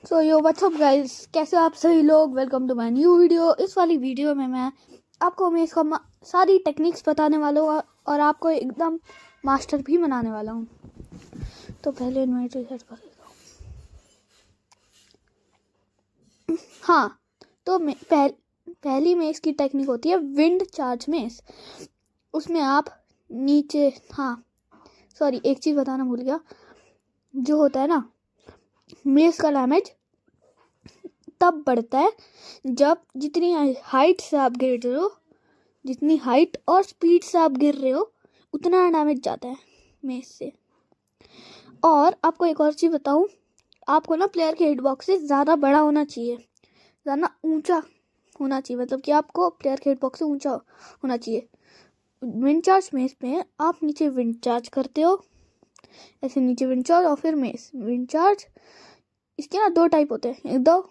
सो yo what's up guys, कैसे आप सभी लोग। Welcome to my new video. इस वाली वीडियो में मैं आपको मैं इसका सारी टेक्निक्स बताने वाला हूँ और आपको एकदम मास्टर भी बनाने वाला हूँ। तो पहले इन्वर्टर सेट कर देता हूँ। हाँ, तो पहली मेस की टेक्निक होती है विंड चार्ज मेस। उसमें आप नीचे एक चीज़ बताना भूल गया। जो होता है ना, मेस का डैमेज तब बढ़ता है जब जितनी हाइट से आप गिर रहे हो, जितनी हाइट और स्पीड से आप गिर रहे हो उतना डैमेज जाता है मेस से। और आपको एक और चीज़ बताऊं, आपको ना प्लेयर के हिटबॉक्स से ज़्यादा बड़ा होना चाहिए, ज़्यादा ऊंचा होना चाहिए, मतलब कि आपको प्लेयर के हिटबॉक्स से ऊंचा होना चाहिए। विंड चार्ज मेस में आप नीचे विंड चार्ज करते हो, ऐसे नीचे विंड चार्ज और फिर मेस विंड चार्ज। इसके ना दो टाइप होते हैं, एक दो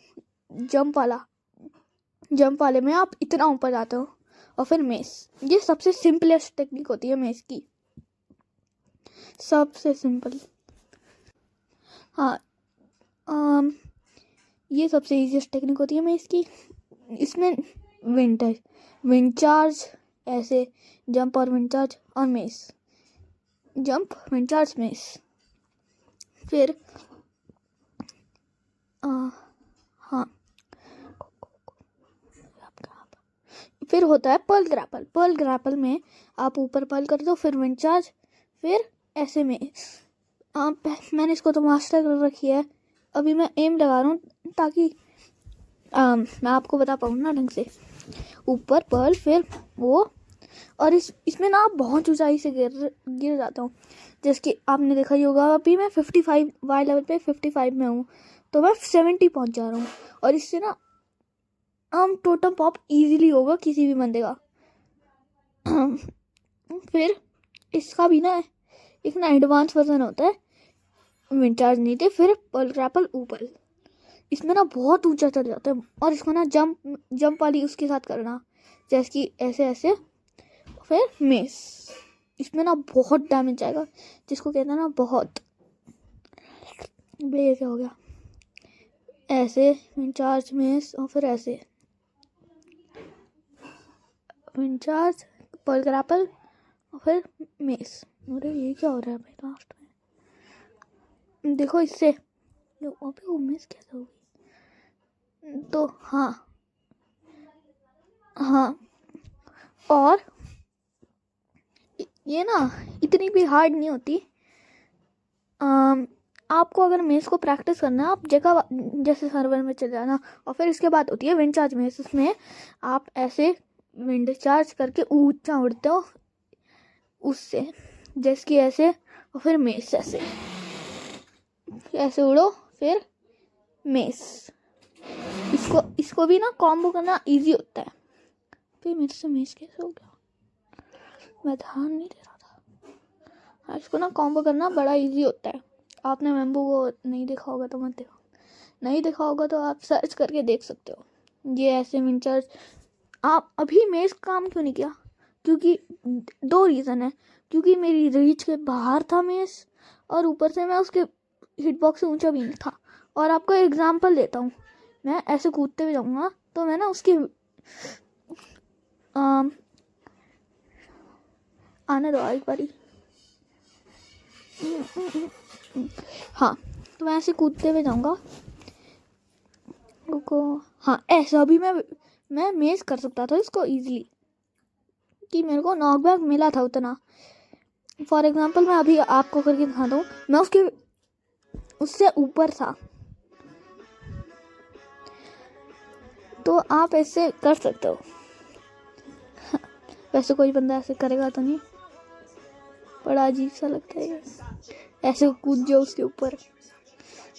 जंप वाले में आप इतना ऊपर जाते हो, और फिर मेस। ये सबसे सिंपलेस्ट टेक्निक होती है मेस की, सबसे सिंपल। ये सबसे इजीएस्ट टेक्निक होती है मेस की। इसमें विंड चार्ज, ऐसे जंप और विंड चार्ज और mess, jump wind charge mess. फिर फिर होता है पर्ल ग्रैपल में आप ऊपर पर्ल करते हो, फिर विंड चार्ज, फिर ऐसे में मैंने इसको तो मास्टर कर रखी है। अभी मैं एम लगा रहा हूँ ताकि मैं आपको बता पाऊँ ना ढंग से। ऊपर पर्ल, फिर वो, और इसमें ना आप बहुत ऊंचाई से गिर जाता हूँ। जैसे कि आपने देखा ही होगा, अभी मैं 55 वाई लेवल पे 55 में हूँ, तो मैं 70 पहुँच जा रहा हूँ। और इससे ना टोटम पॉप इजीली होगा किसी भी बंदे का। फिर इसका भी ना एक ना एडवांस वर्जन होता है, विंड चार्ज नीचे फिर पर्ल ग्रैपल ऊपर। इसमें ना बहुत ऊंचा चढ़ जाता है, और इसको ना जंप वाली उसके साथ करना, जैसे कि ऐसे ऐसे। फिर मेस, इसमें ना बहुत डैमेज आएगा, जिसको कहते हैं ना बहुत। ये क्या हो गया, ऐसे विंड चार्ज मेस और फिर ऐसे विंड चार्ज पर्ल ग्रैपल और फिर मेस। अरे ये क्या हो रहा है भाई लास्ट में, देखो इससे वो मिस कैसे होगी। तो हाँ, और ये ना इतनी भी हार्ड नहीं होती। आपको अगर मेस को प्रैक्टिस करना है, आप जगह जैसे सर्वर में चले जाना, और फिर इसके बाद होती है विंड चार्ज मेस। उसमें आप ऐसे विंड चार्ज करके ऊंचा उड़ते हो उससे, जैसे कि ऐसे, और फिर मेस ऐसे उड़ो, फिर मेस। इसको भी ना कॉम्बो करना इजी होता है। फिर मेरे से मेस कैसे हो गया, मैं ध्यान नहीं दे रहा था। इसको ना कॉम्बो करना बड़ा इजी होता है। आपने मेम्बो को नहीं देखा होगा तो मत देखो, नहीं देखा होगा तो आप सर्च करके देख सकते हो। ये ऐसे विंड चार्ज। आप अभी मेस काम क्यों नहीं किया, क्योंकि दो रीज़न है। क्योंकि मेरी रीच के बाहर था मेस, और ऊपर से मैं उसके हिटबॉक्स से ऊंचा भी नहीं था। और आपको एग्जांपल देता हूँ, मैं ऐसे कूदते हुए जाऊँगा तो मैं ना उसकी आने दो एक बारी। हाँ, तो मैं ऐसे कूदते हुए जाऊँगा को। ऐसा भी मैं मेस कर सकता था इसको इजीली, कि मेरे को नॉकबैक मिला था उतना। फॉर एग्जांपल मैं अभी आपको करके दिखाता हूँ, मैं उससे ऊपर था, तो आप ऐसे कर सकते हो। वैसे कोई बंदा ऐसे करेगा तो नहीं, बड़ा अजीब सा लगता है ऐसे कूद जाओ उसके ऊपर।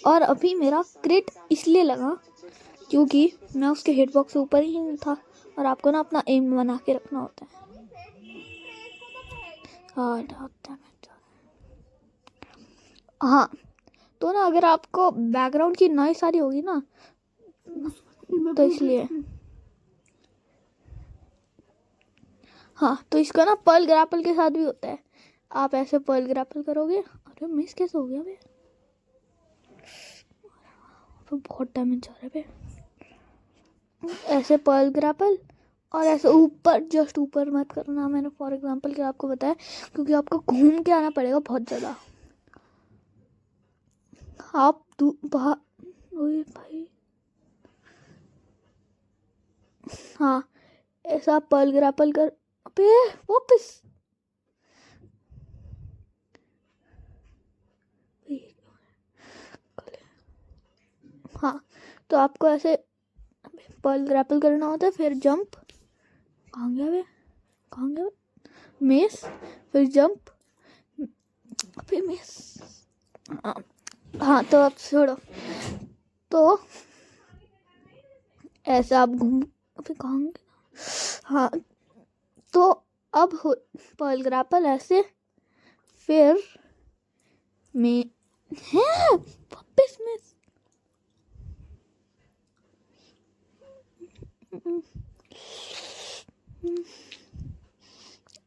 और अभी मेरा क्रिट इसलिए लगा क्योंकि मैं उसके हिटबॉक्स से ऊपर ही नहीं था, और आपको ना अपना एम बना के रखना होता है। हाँ, तो ना अगर आपको बैकग्राउंड की नॉइस आ रही होगी ना, तो इसलिए तो इसका ना पर्ल ग्रैपल के साथ भी होता है। आप ऐसे पर्ल ग्रैपल करोगे। अरे मिस कैसे हो गया भाई, तो बहुत डैमेज जा रहा है बे। ऐसे पर्ल ग्रैपल और ऐसे ऊपर, जस्ट ऊपर मत करना, मैंने फॉर एग्जांपल क्या आपको बताया, क्योंकि आपको घूम के आना पड़ेगा बहुत ज़्यादा। आप बाहर, ओए भाई, हाँ ऐसा पर्ल ग्रैपल कर। अबे वापस, हाँ तो आपको ऐसे पर्ल ग्रैपल करना होता है, फिर जंप, कहाँ गया वे, कहाँ गया, मेस, फिर जंप, फिर मेस। हाँ तो अब छोड़ो, तो ऐसा आप घूम, फिर कहाँ गया, हाँ तो अब पर्ल ग्रैपल ऐसे, फिर में है वापस मेस।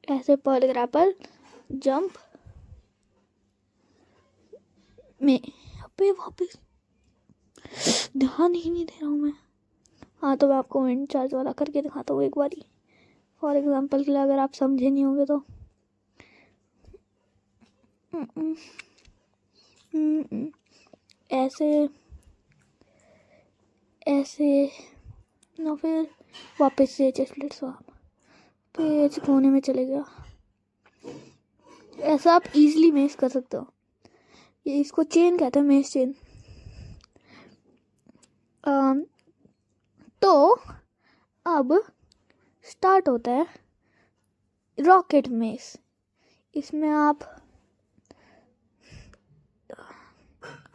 ऐसे पर्ल ग्रैपल जंप में, अबे वापस ध्यान ही नहीं दे रहा हूँ मैं। हाँ तो मैं आपको विंड चार्ज वाला करके दिखाता हूँ एक बारी, फॉर एग्जांपल के लिए, अगर आप समझे नहीं होंगे तो। ऐसे ऐसे ना, फिर वापस से चेस्टलेट स्वाप, पेज कोने में चले गया। ऐसा आप इजीली मेस कर सकते हो। ये इसको चेन कहते हैं, मेस चेन। तो अब स्टार्ट होता है रॉकेट मेस। इसमें आप,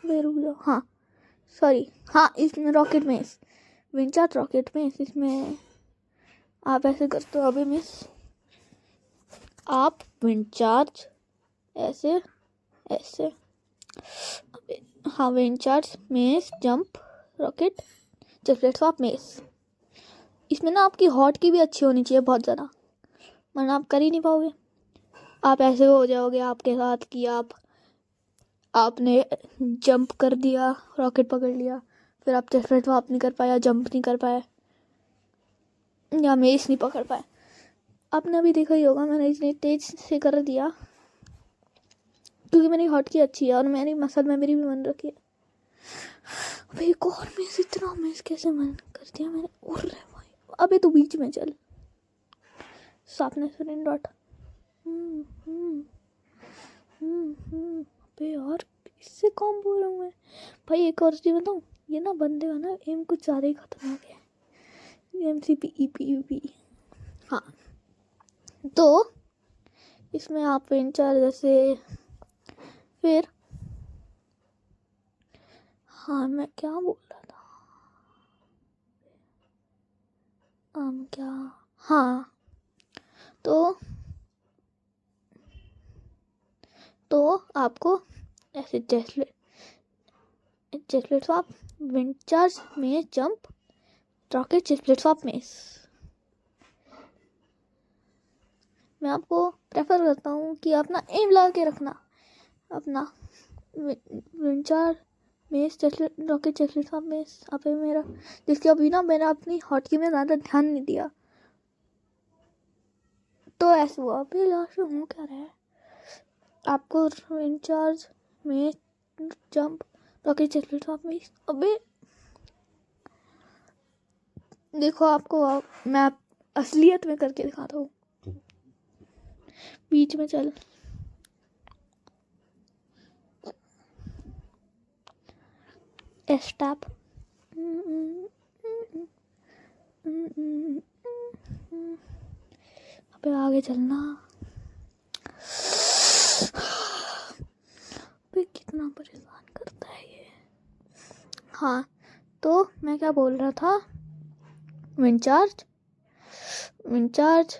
रुक जाओ, हाँ सॉरी, हाँ इसमें rocket mess, wind charge rocket mess, इसमें आप ऐसे करते हो। अभी मिस, आप विंड चार्ज ऐसे ऐसे, हाँ wind charge mace jump rocket chestplate swap mace. इसमें ना आपकी हॉट की भी अच्छी होनी चाहिए बहुत ज़्यादा, वरना आप कर ही नहीं पाओगे। आप ऐसे हो जाओगे आपके साथ कि आपने जंप कर दिया, रॉकेट पकड़ लिया, फिर आप चेस्टलेट स्वाप नहीं कर पाया, जंप नहीं कर पाए, या मेस नहीं पकड़ पाए। आपने अभी देखा ही होगा, मैंने इतनी तेज से कर दिया क्योंकि मेरी हॉट की अच्छी है और मेरी मसल मेमोरी भी बन रखी है। अबे एक और मेस, इतना मेस कैसे मन कर दिया मैंने, उड़ रहे भाई। अबे तो बीच में चल, शार्पनेस इन डॉट। अबे यार इससे कॉम्बो हो रहा हूँ मैं भाई। एक और चीज़ बताऊँ, ये ना बंदे का ना एम कुछ ज़्यादा ही खतरनाक है, MCP हाँ तो इसमें आप विंड चार्ज जैसे, फिर हाँ मैं क्या बोल रहा था, क्या, हाँ तो आपको ऐसे चेस्टलेट स्वाप, विंड चार्ज में जंप, रॉकेट चेस्टलेट स्वाप में। मैं आपको प्रेफर करता हूँ कि अपना एम लगा के रखना, अपना wind charge mace chestplate rocket chestplate swap में। आप मेरा, जिसके अभी ना मैंने अपनी हॉटकी में ज़्यादा ध्यान नहीं दिया, तो ऐसे हुआ। अभी लास्ट में हो क्या रहा है, आपको विंड चार्ज में जंप रॉकेट चेस्टलेट स्वाप में। अबे देखो, आपको मैं असलियत में करके दिखाता हूँ। बीच में चल, स्टॉप, अबे आगे चलना। अबे कितना परेशान करता है ये। हाँ तो मैं क्या बोल रहा था, wind charge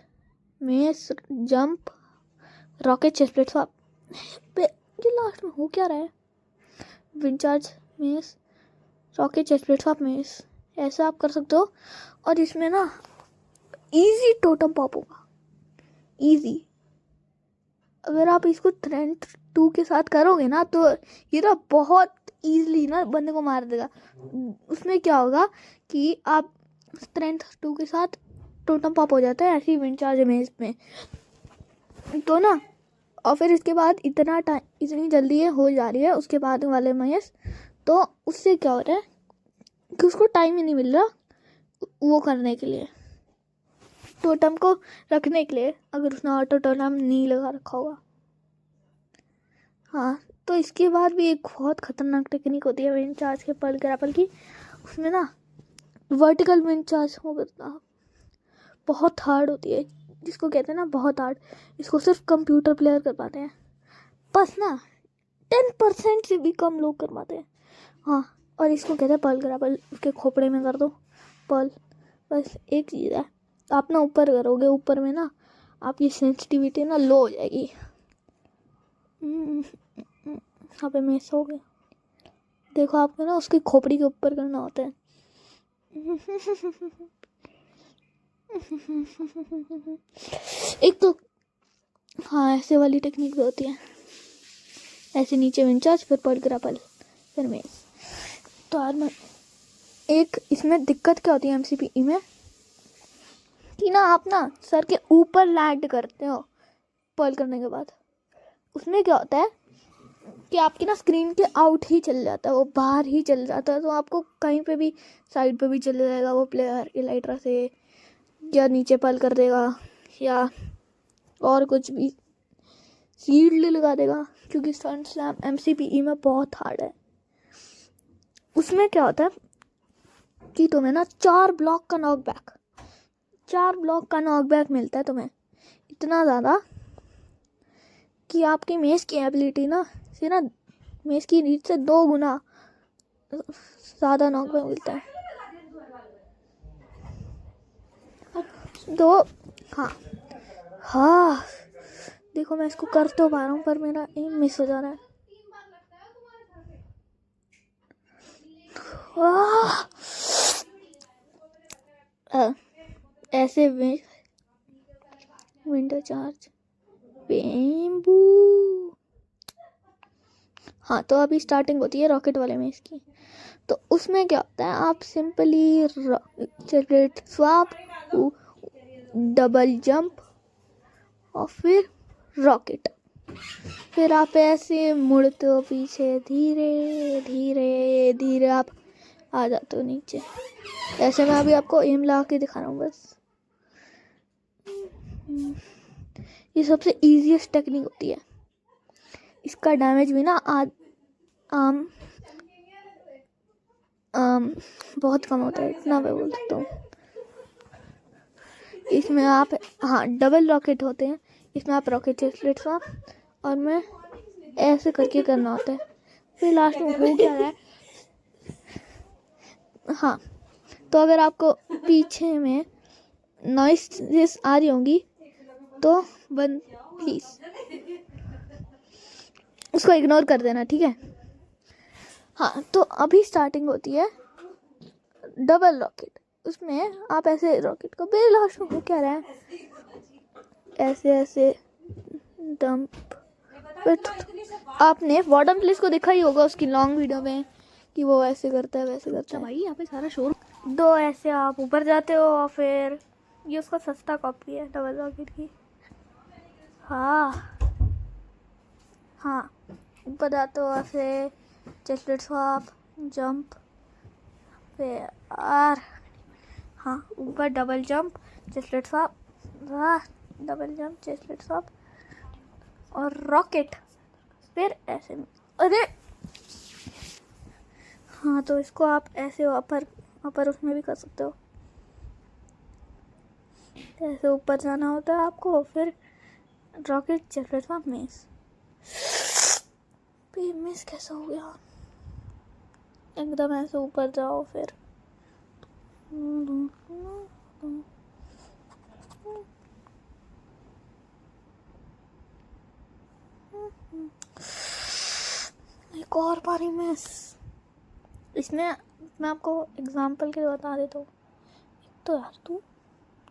mace jump rocket chestplate swap. ये लास्ट में हो क्या रहा है, wind charge mace rocket chestplate swap mace. ऐसा आप कर सकते हो। और इसमें ना इजी टोटम पॉप होगा, इजी। अगर आप इसको थ्रेंड 2 के साथ करोगे ना, तो ये ना बहुत ईजिली ना बंदे को मार देगा। उसमें क्या होगा कि आप स्ट्रेंथ 2 के साथ टोटम पॉप हो जाता है ऐसी विंड चार्ज इमेज में। तो ना और फिर इसके बाद इतना टाइम इतनी जल्दी ये हो जा रही है उसके बाद वाले मैच, तो उससे क्या हो रहा है कि उसको टाइम ही नहीं मिल रहा वो करने के लिए, टोटम को रखने के लिए, अगर उसने ऑटो टोटम नहीं लगा रखा होगा। हाँ, तो इसके बाद भी एक बहुत ख़तरनाक टेक्निक होती है विंड चार्ज के पर्ल ग्रैपल की। उसमें ना वर्टिकल विंड चार्ज होगा, बहुत हार्ड होती है, जिसको कहते हैं ना बहुत हार्ड। इसको सिर्फ कंप्यूटर प्लेयर कर पाते हैं, बस ना 10% से भी कम लोग कर पाते हैं। हाँ, और इसको कहते हैं पर्ल ग्रैपल। उसके खोपड़े में कर दो पर्ल, बस एक चीज़ है, आप ना ऊपर करोगे, ऊपर में ना आपकी सेंसिटिविटी ना लो हो जाएगी। यहाँ पे मिस हो गया, देखो आपको ना उसकी खोपड़ी के ऊपर करना होता है। एक तो हाँ ऐसे वाली टेक्निक भी होती है, ऐसे नीचे विंड चार्ज फिर पर्ल ग्रैपल फिर मेस। तो यार मैं एक इसमें दिक्कत क्या होती है MCPE में कि ना आप ना सर के ऊपर लैंड करते हो पर्ल करने के बाद, उसमें क्या होता है कि आपकी ना स्क्रीन के आउट ही चल जाता है, वो बाहर ही चल जाता है। तो आपको कहीं पे भी साइड पे भी चले जाएगा वो प्लेयर इलाइट्रा से, या नीचे पर्ल कर देगा, या और कुछ भी शील्ड लगा देगा, क्योंकि स्टन स्लैम MCPE में बहुत हार्ड है। उसमें क्या होता है कि तुम्हें ना 4 ब्लॉक का नॉकबैक मिलता है तुम्हें, इतना ज़्यादा कि आपकी मेस की एबिलिटी ना से ना मेस की रीच से 2 गुना ज़्यादा नॉकबैक मिलता है। तो हाँ देखो मैं इसको कर तो पा रहा हूँ पर मेरा एम मिस हो जा रहा है। ऐसे विंडो चार्ज बेम्बू। हाँ, तो अभी स्टार्टिंग होती है रॉकेट वाले में इसकी। तो उसमें क्या होता है, आप simply separate swap, double jump और फिर रॉकेट, फिर आप ऐसे मुड़ते हो पीछे, धीरे धीरे धीरे आप आ जाते हो नीचे। ऐसे मैं अभी आपको एम लगा के दिखा रहा हूँ बस। ये सबसे इजीएस्ट टेक्निक होती है, इसका डैमेज भी ना बहुत कम होता है, इतना मैं बोल सकता हूँ। इसमें आप हाँ डबल रॉकेट होते हैं, इसमें आप रॉकेट चेस्टलेट स्वैप और मैं ऐसे करके करना होता है, फिर लास्ट में हो क्या है। हाँ, तो अगर आपको पीछे में नॉइस आ रही होंगी तो प्लीज उसको इग्नोर कर देना, ठीक है। हाँ, तो अभी स्टार्टिंग होती है डबल रॉकेट। उसमें आप ऐसे रॉकेट को बेल लास्ट में हो क्या रहा है, ऐसे ऐसे डंप। आपने वार्डन प्लेस को देखा ही होगा उसकी लॉन्ग वीडियो में कि वो ऐसे करता है वैसे करता है। भाई यहाँ पे सारा शोर। 2 ऐसे आप ऊपर जाते हो और फिर ये उसका सस्ता कॉपी है डबल रॉकेट की। हाँ ऊपर जाते हो ऐसे चेस्टलेट स्वैप जंप फिर हाँ ऊपर double jump chestplate swap, double jump chestplate swap और रॉकेट, फिर ऐसे अरे हाँ, तो इसको आप ऐसे ऊपर उसमें भी कर सकते हो, ऐसे ऊपर जाना होता है आपको, फिर रॉकेट चेस्टलेट स्वैप मिस। मिस कैसा हो गया, एकदम ऐसे ऊपर जाओ फिर एक और बारी मिस। इसमें मैं आपको एग्जांपल के लिए बता देता हूँ। एक तो यार तू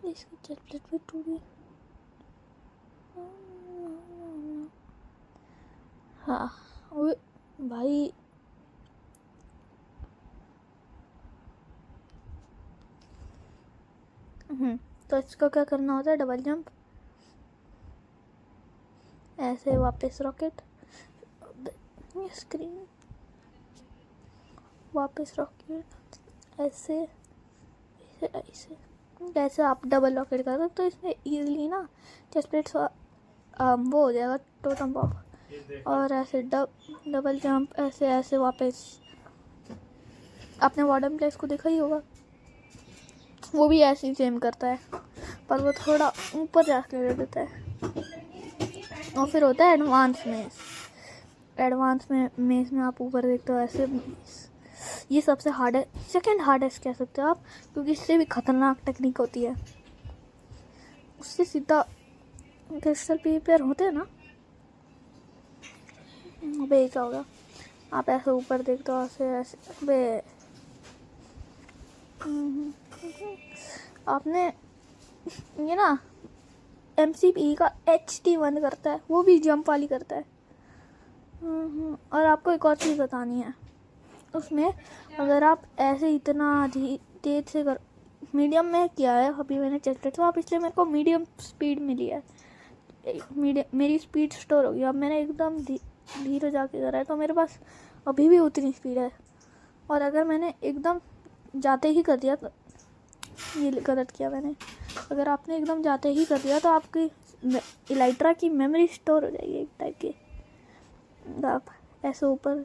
इसकी चेस्टलेट भी टूटी। हाँ भाई तो इसको क्या करना होता है, डबल जंप, ऐसे वापस रॉकेट, स्क्रीन, वापस रॉकेट, ऐसे ऐसे ऐसे ऐसे आप डबल रॉकेट कर दो तो इसमें इजीली ना चेस्ट प्लेट वो हो जाएगा टोटम पॉप। और ऐसे डबल जंप, ऐसे ऐसे वापस। आपने वार्डन प्लेस को देखा ही होगा, वो भी ऐसे ही सेम करता है, पर वो थोड़ा ऊपर जाके ले देता है। और फिर होता है एडवांस मेस। एडवांस में मेस में आप ऊपर देखते हो ऐसे मेस, ये सबसे हार्ड है, सेकंड हार्डेस्ट कह सकते हो आप, क्योंकि इससे भी खतरनाक टेक्निक होती है। उससे सीधा क्रिस्टल पेपर होते हैं ना, वे क्या होगा, आप ऐसे ऊपर देखते हो ऐसे ऐसे वे। आपने ये ना MCP का HT1 करता है, वो भी जंप वाली करता है। और आपको एक और चीज़ बतानी है, उसमें अगर आप ऐसे इतना तेज से कर, मीडियम में किया है अभी मैंने चेक किया, तो आप इसलिए मेरे को मीडियम स्पीड मिली है, मेरी स्पीड स्टोर हो गई। अब मैंने एकदम धीरे जाके करा है तो मेरे पास अभी भी उतनी स्पीड है। और अगर मैंने एकदम जाते ही कर दिया तो ये गलत किया मैंने, अगर आपने एकदम जाते ही कर दिया तो आपकी इलाइट्रा की मेमोरी स्टोर हो जाएगी एक टाइप की। आप ऐसे ऊपर